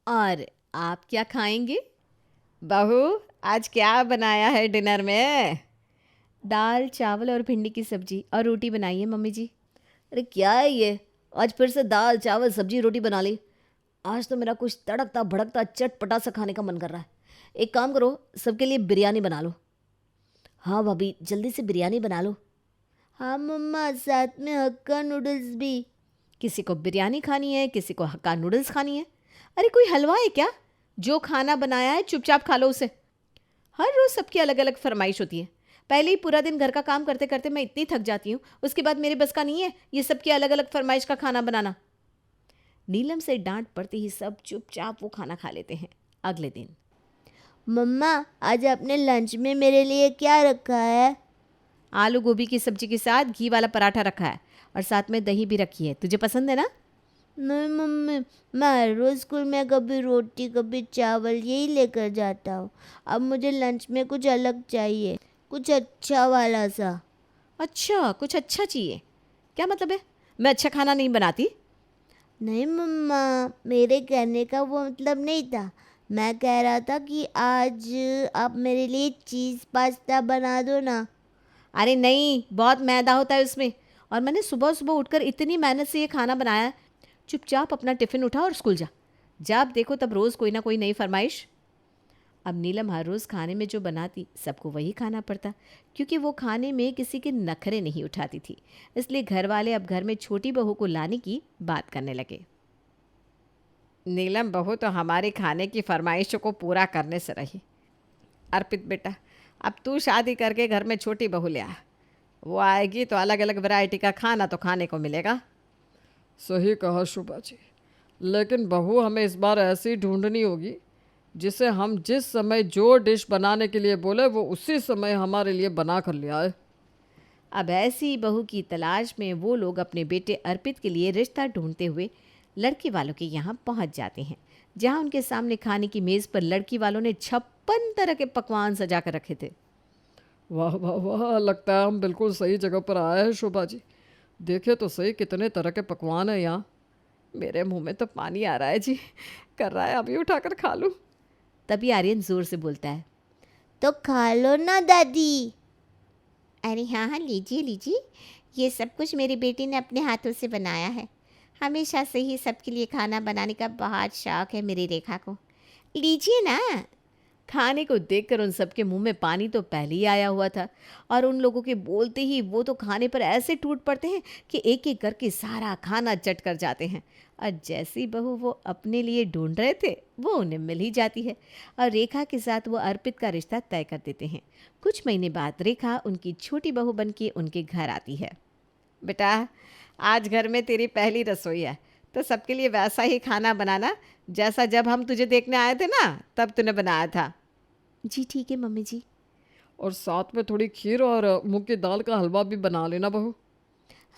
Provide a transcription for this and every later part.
और आप क्या खाएंगे? बहू, आज क्या बनाया है डिनर में? दाल चावल और भिंडी की सब्जी और रोटी बनाई है मम्मी जी। अरे क्या है ये? आज फिर से दाल चावल सब्जी रोटी बना ली। आज तो मेरा कुछ तड़कता भड़कता चटपटा सा खाने का मन कर रहा है। एक काम करो, सबके लिए बिरयानी बना लो। हाँ भाभी, जल्दी से बिरयानी बना लो। हाँ मम्मा, साथ में हक्का नूडल्स भी। किसी को बिरयानी खानी है, किसी को हक्का नूडल्स खानी है। अरे कोई हलवा है क्या? जो खाना बनाया है चुपचाप खा लो उसे। हर रोज़ सबकी अलग अलग फरमाइश होती है। पहले ही पूरा दिन घर का काम करते करते मैं इतनी थक जाती हूँ, उसके बाद मेरे बस का नहीं है ये सबकी अलग अलग फरमाइश का खाना बनाना। नीलम से डांट पड़ते ही सब चुपचाप वो खाना खा लेते हैं। अगले दिन मम्मा, आज आपने लंच में मेरे लिए क्या रखा है? आलू गोभी की सब्जी के साथ घी वाला पराठा रखा है और साथ में दही भी रखी है। तुझे पसंद है ना? नहीं मम्मी, मैं हर रोज़ स्कूल में कभी रोटी कभी चावल यही लेकर जाता हूँ। अब मुझे लंच में कुछ अलग चाहिए, कुछ अच्छा वाला सा। अच्छा, कुछ अच्छा चाहिए। क्या मतलब है? मैं अच्छा खाना नहीं बनाती? नहीं मम्मा, मेरे कहने का वो मतलब नहीं था। मैं कह रहा था कि आज आप मेरे लिए चीज़ पास्ता बना दो ना। अरे नहीं, बहुत मैदा होता है उसमें। और मैंने सुबह सुबह उठकर इतनी मेहनत से ये खाना बनाया है। चुपचाप अपना टिफ़िन उठा और स्कूल जा। जब देखो तब रोज़ कोई ना कोई नई फरमाइश। अब नीलम हर रोज़ खाने में जो बनाती सबको वही खाना पड़ता, क्योंकि वो खाने में किसी के नखरे नहीं उठाती थी। इसलिए घर वाले अब घर में छोटी बहू को लाने की बात करने लगे। नीलम बहू तो हमारी खाने की फरमाइशों को पूरा करने से रही। अर्पित बेटा, अब तू शादी करके घर में छोटी बहू ले आ। वो आएगी तो अलग अलग वैरायटी का खाना तो खाने को मिलेगा। सही कहा शुभा जी। लेकिन बहू हमें इस बार ऐसी ढूंढनी होगी जिसे हम जिस समय जो डिश बनाने के लिए बोले वो उसी समय हमारे लिए बना कर ले आए। अब ऐसी बहू की तलाश में वो लोग अपने बेटे अर्पित के लिए रिश्ता ढूंढते हुए लड़की वालों के यहाँ पहुँच जाते हैं, जहाँ उनके सामने खाने की मेज़ पर लड़की वालों ने 56 तरह के पकवान सजा कर रखे थे। वाह वाह वाह, लगता है हम बिल्कुल सही जगह पर आए हैं शोभा जी। देखे तो सही कितने तरह के पकवान हैं यहाँ। मेरे मुंह में तो पानी आ रहा है जी, कर रहा है अभी उठाकर खा लूँ। तभी आर्यन ज़ोर से बोलता है। तो खा लो ना दादी। अरे हाँ हाँ, लीजिए लीजिए। ये सब कुछ मेरी बेटी ने अपने हाथों से बनाया है। हमेशा से ही सबके लिए खाना बनाने का बहुत शौक है मेरी रेखा को। लीजिए ना। खाने को देखकर उन सबके मुंह में पानी तो पहले ही आया हुआ था, और उन लोगों के बोलते ही वो तो खाने पर ऐसे टूट पड़ते हैं कि एक एक करके सारा खाना चट कर जाते हैं। और जैसी बहू वो अपने लिए ढूंढ रहे थे वो उन्हें मिल ही जाती है, और रेखा के साथ वो अर्पित का रिश्ता तय कर देते हैं। कुछ महीने बाद रेखा उनकी छोटी बहू बन के उनके घर आती है। बेटा, आज घर में तेरी पहली रसोई है, तो सबके लिए वैसा ही खाना बनाना जैसा जब हम तुझे देखने आए थे ना, तब तूने बनाया था। जी ठीक है मम्मी जी। और साथ में थोड़ी खीर और मूंग की दाल का हलवा भी बना लेना बहू।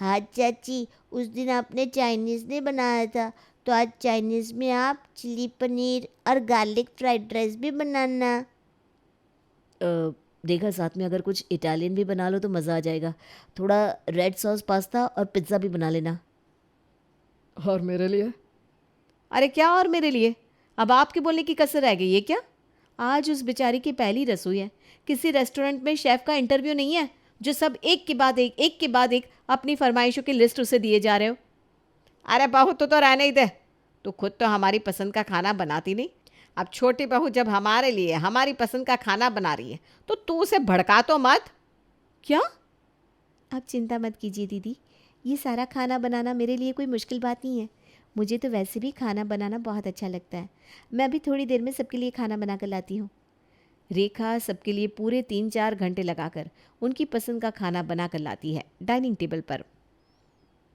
हाँ चाची, उस दिन आपने चाइनीज़ नहीं बनाया था, तो आज चाइनीज़ में आप चिली पनीर और गार्लिक फ्राइड राइस भी बनाना। देखा, साथ में अगर कुछ इटालियन भी बना लो तो मज़ा आ जाएगा। थोड़ा रेड सॉस पास्ता और पिज़्ज़ा भी बना लेना। और मेरे लिए? अरे क्या और मेरे लिए? अब आपके बोलने की कसर रह गई है क्या? आज उस बेचारी की पहली रसोई है। किसी रेस्टोरेंट में शेफ़ का इंटरव्यू नहीं है जो सब एक के बाद एक अपनी फरमाइशों की लिस्ट उसे दिए जा रहे हो। अरे बहू, तो रहने ही दे। तू खुद तो हमारी पसंद का खाना बनाती नहीं। अब छोटी बहू जब हमारे लिए हमारी पसंद का खाना बना रही है तो तू उसे भड़का तो मत। क्या? आप चिंता मत कीजिए दीदी, ये सारा खाना बनाना मेरे लिए कोई मुश्किल बात नहीं है। मुझे तो वैसे भी खाना बनाना बहुत अच्छा लगता है। मैं अभी थोड़ी देर में सबके लिए खाना बना कर लाती हूँ। रेखा सबके लिए पूरे 3-4 घंटे लगाकर उनकी पसंद का खाना बना कर लाती है डाइनिंग टेबल पर।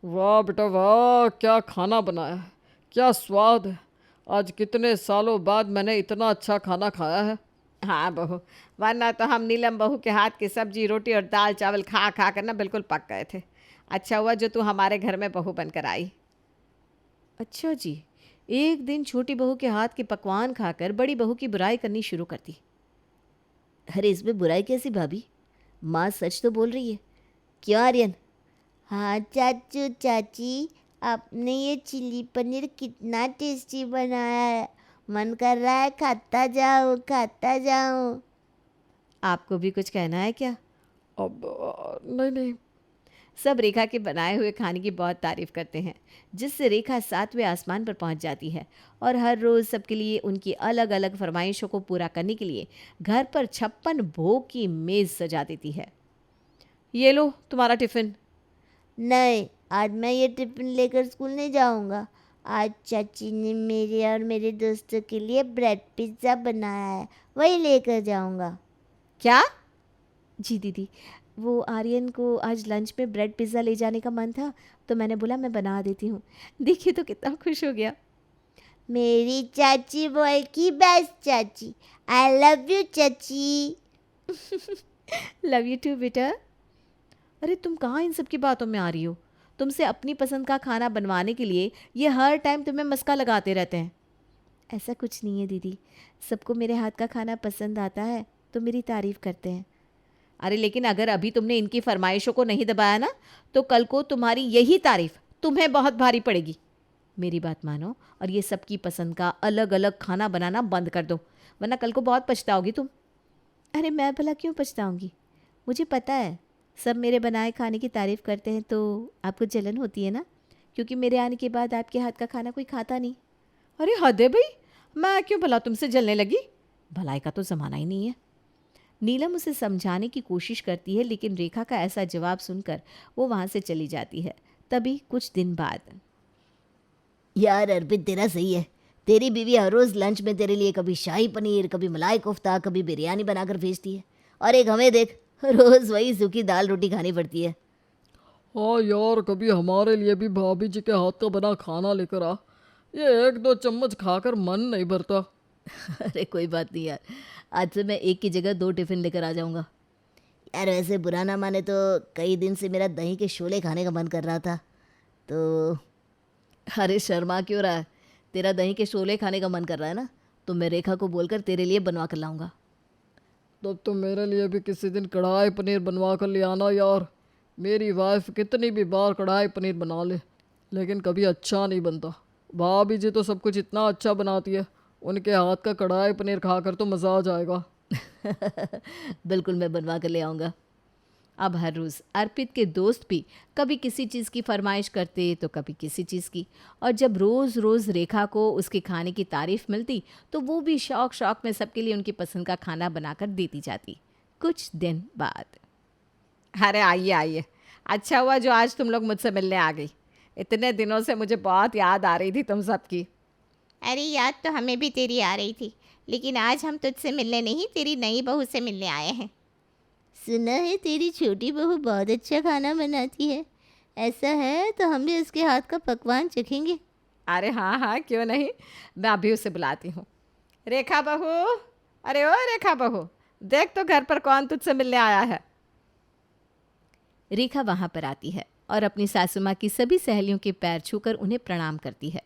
वाह बेटा वाह, क्या खाना बनाया है, क्या स्वाद है। आज कितने सालों बाद मैंने इतना अच्छा खाना खाया है। हाँ बहू, वरना तो हम नीलम बहू के हाथ की सब्जी रोटी और दाल चावल खा खा कर ना बिल्कुल पक गए थे। अच्छा हुआ जो तू हमारे घर में बहू बनकर आई। अच्छा जी। एक दिन छोटी बहू के हाथ के पकवान खाकर बड़ी बहू की बुराई करनी शुरू कर दी। अरे इसमें बुराई कैसी भाभी? माँ सच तो बोल रही है। क्यों आर्यन? हाँ चाचू चाची, आपने ये चिली पनीर कितना टेस्टी बनाया है। मन कर रहा है खाता जाऊँ खाता जाऊँ। आपको भी कुछ कहना है क्या? अब नहीं नहीं। सब रेखा के बनाए हुए खाने की बहुत तारीफ करते हैं, जिससे रेखा 7वें आसमान पर पहुंच जाती है और हर रोज़ सबके लिए उनकी अलग अलग फरमाइशों को पूरा करने के लिए घर पर 56 भोग की मेज़ सजा देती है। ये लो तुम्हारा टिफ़िन। नहीं, आज मैं ये टिफिन लेकर स्कूल नहीं जाऊंगा। आज चाची ने मेरे और मेरे दोस्तों के लिए ब्रेड पिज्ज़ा बनाया है, वही लेकर जाऊंगा। क्या? जी दीदी, वो आर्यन को आज लंच में ब्रेड पिज़्ज़ा ले जाने का मन था, तो मैंने बोला मैं बना देती हूँ। देखिए तो कितना खुश हो गया। मेरी चाची वर्ल्ड की बेस्ट चाची। आई लव यू चाची। लव यू टू बेटा। अरे तुम कहाँ इन सब की बातों में आ रही हो? तुमसे अपनी पसंद का खाना बनवाने के लिए ये हर टाइम तुम्हें मस्का लगाते रहते हैं। ऐसा कुछ नहीं है दीदी, सबको मेरे हाथ का खाना पसंद आता है तो मेरी तारीफ़ करते हैं। अरे लेकिन अगर अभी तुमने इनकी फरमाइशों को नहीं दबाया ना, तो कल को तुम्हारी यही तारीफ तुम्हें बहुत भारी पड़ेगी। मेरी बात मानो और ये सबकी पसंद का अलग अलग खाना बनाना बंद कर दो, वरना कल को बहुत पछताओगी तुम। अरे मैं भला क्यों पछताऊंगी? मुझे पता है सब मेरे बनाए खाने की तारीफ़ करते हैं तो आपको जलन होती है ना, क्योंकि मेरे आने के बाद आपके हाथ का खाना कोई खाता नहीं। अरे हद है भाई, मैं क्यों भला तुमसे जलने लगी? भलाई का तो ज़माना ही नहीं है। नीलम उसे समझाने की कोशिश करती है, लेकिन रेखा का ऐसा जवाब सुनकर वो वहाँ से चली जाती है। तभी कुछ दिन बाद, यार अर्पित, तेरा सही है। तेरी बीवी हर रोज़ लंच में तेरे लिए कभी शाही पनीर, कभी मलाई कोफ्ता, कभी बिरयानी बनाकर भेजती है, और एक हमें देख, रोज़ वही सूखी दाल रोटी खानी पड़ती है। हाँ यार, कभी हमारे लिए भी भाभी जी के हाथ का बना खाना लेकर आ। ये 1-2 चम्मच खाकर मन नहीं भरता। अरे कोई बात नहीं यार, आज से मैं एक की जगह 2 टिफ़िन लेकर आ जाऊँगा। यार वैसे बुरा ना माने तो कई दिन से मेरा दही के शोले खाने का मन कर रहा था, तो अरे शर्मा क्यों रहा है? तेरा दही के शोले खाने का मन कर रहा है ना, तो मैं रेखा को बोलकर तेरे लिए बनवा कर लाऊंगा। तब तो मेरे लिए भी किसी दिन कढ़ाई पनीर बनवा कर ले आना यार। मेरी वाइफ कितनी भी बार कढ़ाई पनीर बना ले, लेकिन कभी अच्छा नहीं बनता। भाभी जी तो सब कुछ इतना अच्छा बनाती है, उनके हाथ का कढ़ाई पनीर खाकर तो मज़ा आ जाएगा। बिल्कुल मैं बनवा कर ले आऊँगा। अब हर रोज़ अर्पित के दोस्त भी कभी किसी चीज़ की फरमाइश करते तो कभी किसी चीज़ की, और जब रोज़ रोज़ रेखा को उसके खाने की तारीफ़ मिलती तो वो भी शौक शौक में सबके लिए उनकी पसंद का खाना बनाकर देती जाती। कुछ दिन बाद, अरे आइए आइए, अच्छा हुआ जो आज तुम लोग मुझसे मिलने आ गई। इतने दिनों से मुझे बहुत याद आ रही थी तुम सबकी। अरे याद तो हमें भी तेरी आ रही थी, लेकिन आज हम तुझसे मिलने नहीं, तेरी नई बहू से मिलने आए हैं। सुना है तेरी छोटी बहू बहुत अच्छा खाना बनाती है। ऐसा है तो हम भी उसके हाथ का पकवान चखेंगे। अरे हाँ हाँ, क्यों नहीं, मैं अभी उसे बुलाती हूँ। रेखा बहू, अरे ओ रेखा बहू, देख तो घर पर कौन तुझसे मिलने आया है। रेखा वहाँ पर आती है और अपनी सासू माँ की सभी सहेलियों के पैर छूकर उन्हें प्रणाम करती है।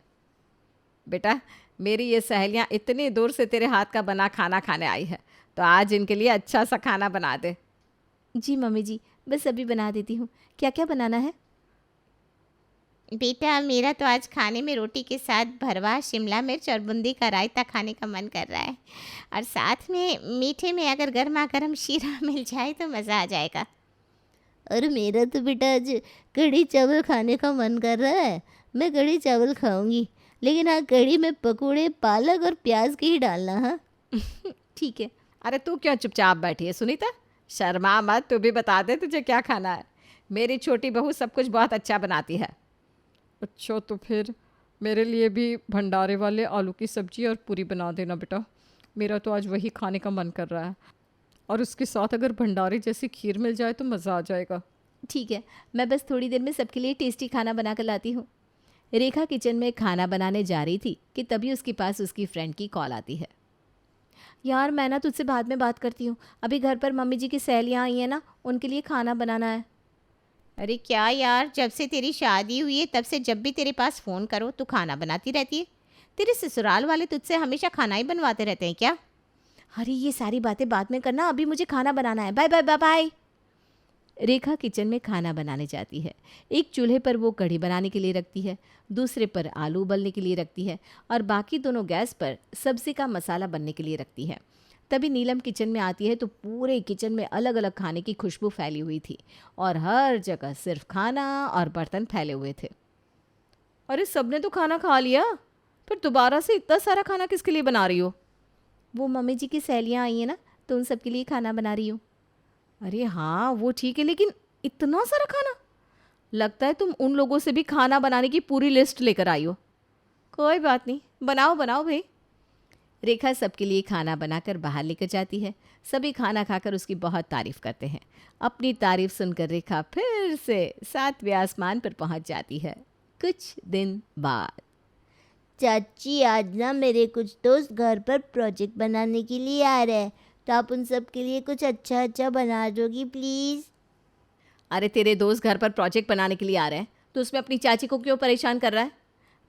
बेटा, मेरी ये सहेलियाँ इतनी दूर से तेरे हाथ का बना खाना खाने आई है, तो आज इनके लिए अच्छा सा खाना बना दे। जी मम्मी जी, बस अभी बना देती हूँ। क्या क्या बनाना है? बेटा मेरा तो आज खाने में रोटी के साथ भरवा, शिमला मिर्च और बूंदी का रायता खाने का मन कर रहा है, और साथ में मीठे में अगर गर्मा गर्म शीरा मिल जाए तो मज़ा आ जाएगा। और मेरा तो बेटा आज कढ़ी चावल खाने का मन कर रहा है। मैं कढ़ी चावल खाऊंगी, लेकिन हाँ कढ़ी में पकोड़े, पालक और प्याज के ही डालना। हाँ ठीक है। अरे तू क्यों चुपचाप बैठी है सुनीता? शर्मा मत, तू भी बता दे तुझे क्या खाना है। मेरी छोटी बहू सब कुछ बहुत अच्छा बनाती है। अच्छा, तो फिर मेरे लिए भी भंडारे वाले आलू की सब्ज़ी और पूरी बना देना बेटा। मेरा तो आज वही खाने का मन कर रहा है, और उसके साथ अगर भंडारे जैसी खीर मिल जाए तो मज़ा आ जाएगा। ठीक है, मैं बस थोड़ी देर में सबके लिए टेस्टी खाना बना कर लाती हूँ। रेखा किचन में खाना बनाने जा रही थी कि तभी उसके पास उसकी फ्रेंड की कॉल आती है। यार मैं ना तुझसे बाद में बात करती हूँ, अभी घर पर मम्मी जी की सहेलियाँ आई हैं ना, उनके लिए खाना बनाना है। अरे क्या यार, जब से तेरी शादी हुई है तब से जब भी तेरे पास फ़ोन करो तो खाना बनाती रहती है। तेरे ससुराल वाले तुझसे हमेशा खाना ही बनवाते रहते हैं क्या? अरे ये सारी बातें बाद में करना, अभी मुझे खाना बनाना है। Bye bye bye bye. Rekha kitchen में खाना बनाने जाती है। एक चूल्हे पर वो कढ़ी बनाने के लिए रखती है, दूसरे पर आलू उबलने के लिए रखती है और बाकी दोनों गैस पर सब्जी का मसाला बनने के लिए रखती है। तभी नीलम किचन में आती है तो पूरे किचन में अलग अलग खाने की खुशबू फैली हुई थी और हर जगह सिर्फ खाना और बर्तन फैले हुए थे। अरे सबने तो खाना खा लिया, फिर दोबारा से इतना सारा खाना किसके लिए बना रही हो? वो मम्मी जी की सहेलियाँ आई हैं ना, तो उन सबके लिए खाना बना रही हूँ। अरे हाँ वो ठीक है, लेकिन इतना सारा खाना? लगता है तुम उन लोगों से भी खाना बनाने की पूरी लिस्ट लेकर आई हो। कोई बात नहीं, बनाओ बनाओ भाई। रेखा सबके लिए खाना बनाकर बाहर लेकर जाती है। सभी खाना खाकर उसकी बहुत तारीफ करते हैं। अपनी तारीफ सुनकर रेखा फिर से 7वें आसमान पर पहुंच जाती है। कुछ दिन बाद चाची, आज ना मेरे कुछ दोस्त घर पर प्रोजेक्ट बनाने के लिए आ रहे हैं, तो आप उन सब के लिए कुछ अच्छा अच्छा बना दोगी प्लीज़? अरे तेरे दोस्त घर पर प्रोजेक्ट बनाने के लिए आ रहे हैं तो उसमें अपनी चाची को क्यों परेशान कर रहा है?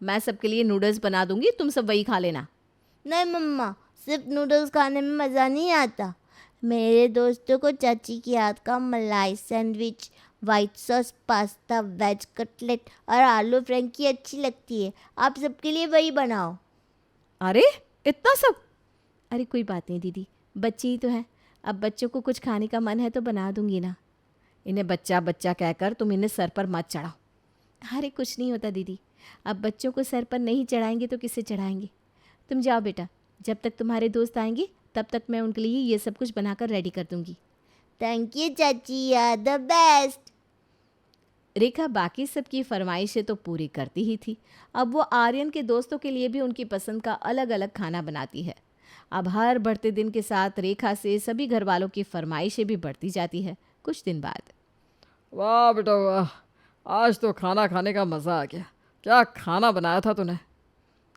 मैं सबके लिए नूडल्स बना दूंगी, तुम सब वही खा लेना। नहीं मम्मा, सिर्फ नूडल्स खाने में मज़ा नहीं आता। मेरे दोस्तों को चाची की हाथ का मलाई sandwich, white sauce pasta, veg cutlet और आलू फ्रैंकी अच्छी लगती है। आप सबके लिए वही बनाओ। अरे इतना सब? अरे कोई बात नहीं दीदी, बच्चे ही तो हैं। अब बच्चों को कुछ खाने का मन है तो बना दूंगी ना। इन्हें बच्चा बच्चा कहकर तुम इन्हें सर पर मत चढ़ाओ। अरे कुछ नहीं होता दीदी, अब बच्चों को सर पर नहीं चढ़ाएंगे तो किसे चढ़ाएंगे। तुम जाओ बेटा, जब तक तुम्हारे दोस्त आएंगे तब तक मैं उनके लिए ये सब कुछ बनाकर रेडी कर दूंगी। थैंक यू चाची, यू आर द बेस्ट। रेखा बाकी सबकी फरमाइशें तो पूरी करती ही थी, अब वो आर्यन के दोस्तों के लिए भी उनकी पसंद का अलग अलग खाना बनाती है। अब हर बढ़ते दिन के साथ रेखा से सभी घर वालों की फरमाइशें भी बढ़ती जाती है। कुछ दिन बाद वाह बेटा वाह, आज तो खाना खाने का मज़ा आ गया। क्या खाना बनाया था तूने?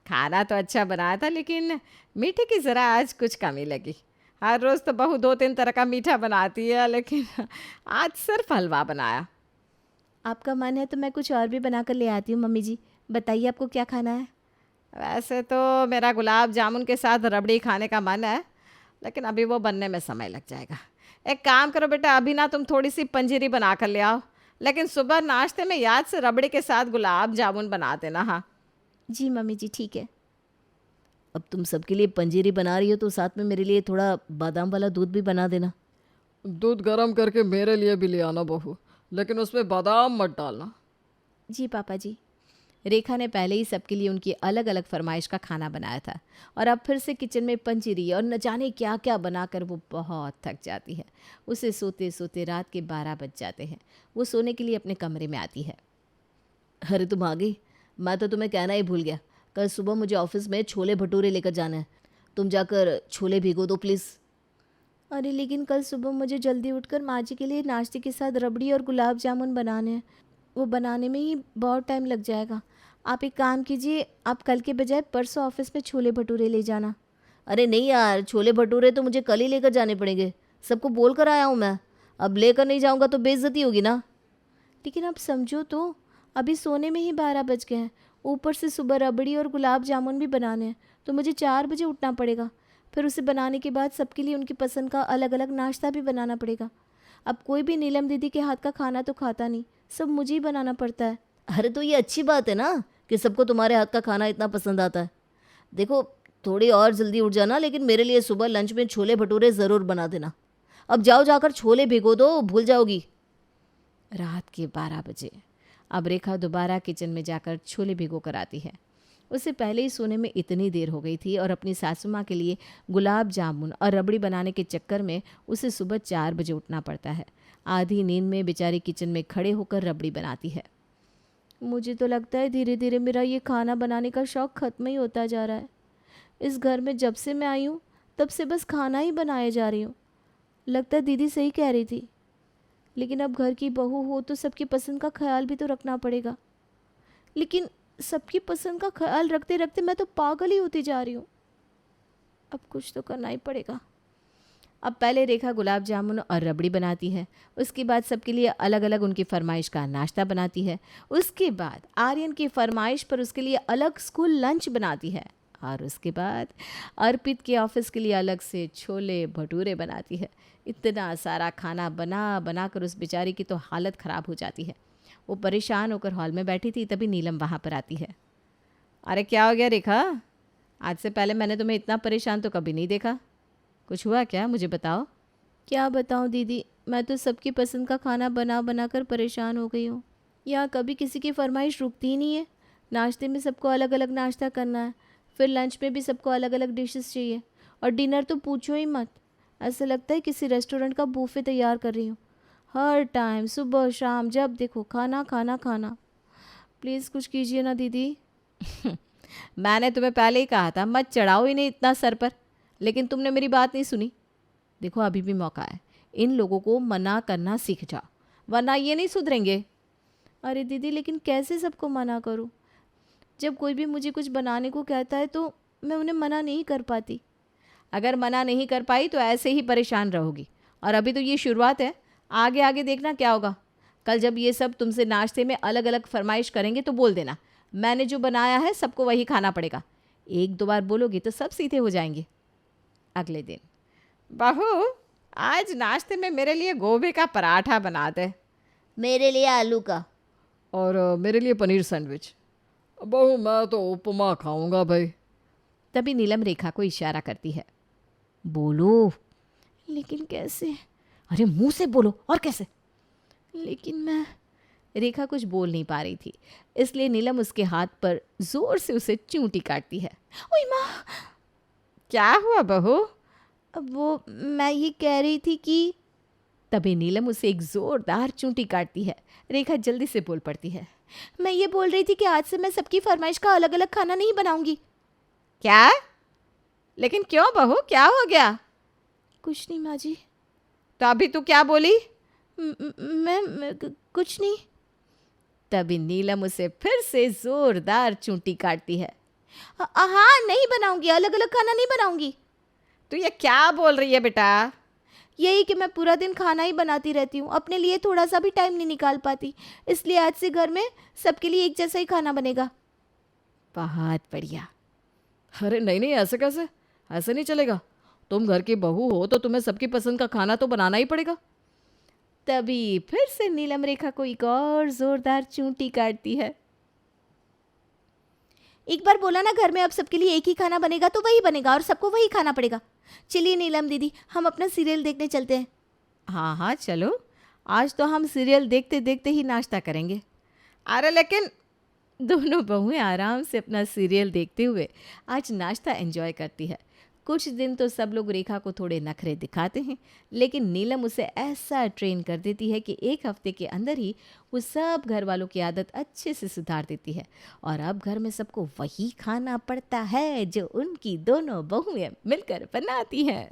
खाना तो अच्छा बनाया था, लेकिन मीठे की ज़रा आज कुछ कमी लगी। हर रोज़ तो बहू 2-3 तरह का मीठा बनाती है, लेकिन आज सिर्फ हलवा बनाया। आपका मन है तो मैं कुछ और भी बनाकर ले आती हूँ। मम्मी जी बताइए आपको क्या खाना है? वैसे तो मेरा गुलाब जामुन के साथ रबड़ी खाने का मन है, लेकिन अभी वो बनने में समय लग जाएगा। एक काम करो बेटा, अभी ना तुम थोड़ी सी पंजीरी बना कर ले आओ, लेकिन सुबह नाश्ते में याद से रबड़ी के साथ गुलाब जामुन बना देना। हाँ जी मम्मी जी, ठीक है। अब तुम सबके लिए पंजीरी बना रही हो तो साथ में मेरे लिए थोड़ा बादाम वाला दूध भी बना देना। दूध गर्म करके मेरे लिए भी ले आना बहू, लेकिन उसमें बादाम मत डालना। जी पापा जी। रेखा ने पहले ही सबके लिए उनकी अलग अलग फरमाइश का खाना बनाया था और अब फिर से किचन में पंजीरी और न जाने क्या क्या बनाकर वो बहुत थक जाती है। उसे सोते सोते रात के 12 बज जाते हैं। वो सोने के लिए अपने कमरे में आती है। अरे तुम आ गई, मैं तो तुम्हें कहना ही भूल गया। कल सुबह मुझे ऑफिस में छोले भटूरे लेकर जाना है, तुम जाकर छोले भिगो दो प्लीज़। अरे लेकिन कल सुबह मुझे जल्दी उठकर माँ जी के लिए नाश्ते के साथ रबड़ी और गुलाब जामुन बनाने हैं। वो बनाने में ही बहुत टाइम लग जाएगा। आप एक काम कीजिए, आप कल के बजाय परसों ऑफिस में छोले भटूरे ले जाना। अरे नहीं यार, छोले भटूरे तो मुझे कल ही लेकर जाने पड़ेंगे, सबको बोल कर आया हूँ मैं। अब लेकर नहीं जाऊँगा तो बेइज्जती होगी ना। लेकिन आप समझो तो, अभी सोने में ही 12 बज गए हैं, ऊपर से सुबह रबड़ी और गुलाब जामुन भी बनाने हैं, तो मुझे 4 बजे उठना पड़ेगा। फिर उसे बनाने के बाद सबके लिए उनकी पसंद का अलग अलग नाश्ता भी बनाना पड़ेगा। अब कोई भी नीलम दीदी के हाथ का खाना तो खाता नहीं, सब मुझे ही बनाना पड़ता है। अरे तो ये अच्छी बात है ना कि सबको तुम्हारे हाथ का खाना इतना पसंद आता है। देखो थोड़ी और जल्दी उठ जाना, लेकिन मेरे लिए सुबह लंच में छोले भटूरे ज़रूर बना देना। अब जाओ जाकर छोले भिगो दो, भूल जाओगी। रात के 12 बजे अब रेखा दोबारा किचन में जाकर छोले भिगो कर आती है। उससे पहले ही सोने में इतनी देर हो गई थी और अपनी सासू माँ के लिए गुलाब जामुन और रबड़ी बनाने के चक्कर में उसे सुबह 4 बजे उठना पड़ता है। आधी नींद में बेचारी किचन में खड़े होकर रबड़ी बनाती है। मुझे तो लगता है धीरे धीरे मेरा ये खाना बनाने का शौक़ ख़त्म ही होता जा रहा है। इस घर में जब से मैं आई हूँ तब से बस खाना ही बनाए जा रही हूँ। लगता है दीदी सही कह रही थी, लेकिन अब घर की बहू हो तो सबकी पसंद का ख्याल भी तो रखना पड़ेगा। लेकिन सबकी पसंद का ख्याल रखते रखते मैं तो पागल ही होती जा रही हूँ। अब कुछ तो करना ही पड़ेगा। अब पहले रेखा गुलाब जामुन और रबड़ी बनाती है, उसके बाद सबके लिए अलग अलग उनकी फरमाइश का नाश्ता बनाती है। उसके बाद आर्यन की फरमाइश पर उसके लिए अलग स्कूल लंच बनाती है। और उसके बाद अर्पित के ऑफिस के लिए अलग से छोले भटूरे बनाती है। इतना सारा खाना बना बना कर उस बेचारी की तो हालत ख़राब हो जाती है। वो परेशान होकर हॉल में बैठी थी, तभी नीलम वहाँ पर आती है। अरे क्या हो गया रेखा, आज से पहले मैंने तुम्हें इतना परेशान तो कभी नहीं देखा। कुछ हुआ क्या, मुझे बताओ। क्या बताऊं दीदी, मैं तो सबकी पसंद का खाना बना बना कर परेशान हो गई हूँ। यहाँ कभी किसी की फरमाइश रुकती ही नहीं है। नाश्ते में सबको अलग अलग नाश्ता करना है, फिर लंच में भी सबको अलग अलग डिशेस चाहिए, और डिनर तो पूछो ही मत। ऐसा लगता है किसी रेस्टोरेंट का बूफे तैयार कर रही हूँ। हर टाइम सुबह शाम जब देखो खाना खाना खाना। प्लीज़ कुछ कीजिए ना दीदी। मैंने तुम्हें पहले ही कहा था मत चढ़ाओ इन्हें इतना सर पर, लेकिन तुमने मेरी बात नहीं सुनी। देखो अभी भी मौका है, इन लोगों को मना करना सीख जाओ, वरना ये नहीं सुधरेंगे। अरे दीदी, लेकिन कैसे सबको मना करूँ? जब कोई भी मुझे कुछ बनाने को कहता है तो मैं उन्हें मना नहीं कर पाती। अगर मना नहीं कर पाई तो ऐसे ही परेशान रहोगी, और अभी तो ये शुरुआत है, आगे आगे देखना क्या होगा। कल जब ये सब तुमसे नाश्ते में अलग अलग फरमाइश करेंगे तो बोल देना मैंने जो बनाया है सबको वही खाना पड़ेगा। एक दो बार बोलोगी तो सब सीधे हो जाएंगे। अगले दिन, बहू आज नाश्ते में मेरे लिए गोभी का पराठा बना दे। मेरे लिए आलू का। और मेरे लिए पनीर सैंडविच। बहू मैं तो उपमा खाऊंगा भाई। तभी नीलम रेखा को इशारा करती है। बोलो। लेकिन कैसे? अरे मुंह से बोलो, और कैसे? लेकिन मैं रेखा कुछ बोल नहीं पा रही थी, इसलिए नीलम उसके हाथ पर जोर से उसे चूंटी काटती है। ओए माँ! क्या हुआ बहू? अब वो मैं ये कह रही थी कि तभी नीलम उसे एक जोरदार चूंटी काटती है। रेखा जल्दी से बोल पड़ती है। मैं ये बोल रही थी कि आज से मैं सबकी फरमाइश का अलग अलग खाना नहीं बनाऊंगी। क्या? लेकिन क्यों बहू, क्या हो गया? कुछ नहीं माँ जी। तो अभी तू क्या बोली? कुछ नहीं। तभी नीलम उसे फिर से जोरदार चूंटी काटती है। हाँ, नहीं बनाऊंगी, अलग अलग खाना नहीं बनाऊंगी। तू ये क्या बोल रही है बेटा? यही कि मैं पूरा दिन खाना ही बनाती रहती हूँ, अपने लिए थोड़ा सा भी टाइम नहीं निकाल पाती, इसलिए आज से घर में सबके लिए एक जैसा ही खाना बनेगा। बहुत बढ़िया। अरे नहीं नहीं, ऐसे कैसे? ऐसे नहीं चलेगा। तुम घर की बहू हो तो तुम्हें सबकी पसंद का खाना तो बनाना ही पड़ेगा। तभी फिर से नीलम रेखा को एक और जोरदार चूंटी काटती है। एक बार बोला ना घर में अब सबके लिए एक ही खाना बनेगा तो वही बनेगा और सबको वही खाना पड़ेगा। चलिए नीलम दीदी, हम अपना सीरियल देखने चलते हैं। हाँ हाँ चलो, आज तो हम सीरियल देखते देखते ही नाश्ता करेंगे। अरे लेकिन दोनों बहुएं आराम से अपना सीरियल देखते हुए आज नाश्ता एंजॉय करती है। कुछ दिन तो सब लोग रेखा को थोड़े नखरे दिखाते हैं, लेकिन नीलम उसे ऐसा ट्रेन कर देती है कि एक हफ्ते के अंदर ही वो सब घर वालों की आदत अच्छे से सुधार देती है, और अब घर में सबको वही खाना पड़ता है जो उनकी दोनों बहुएं मिलकर बनाती हैं।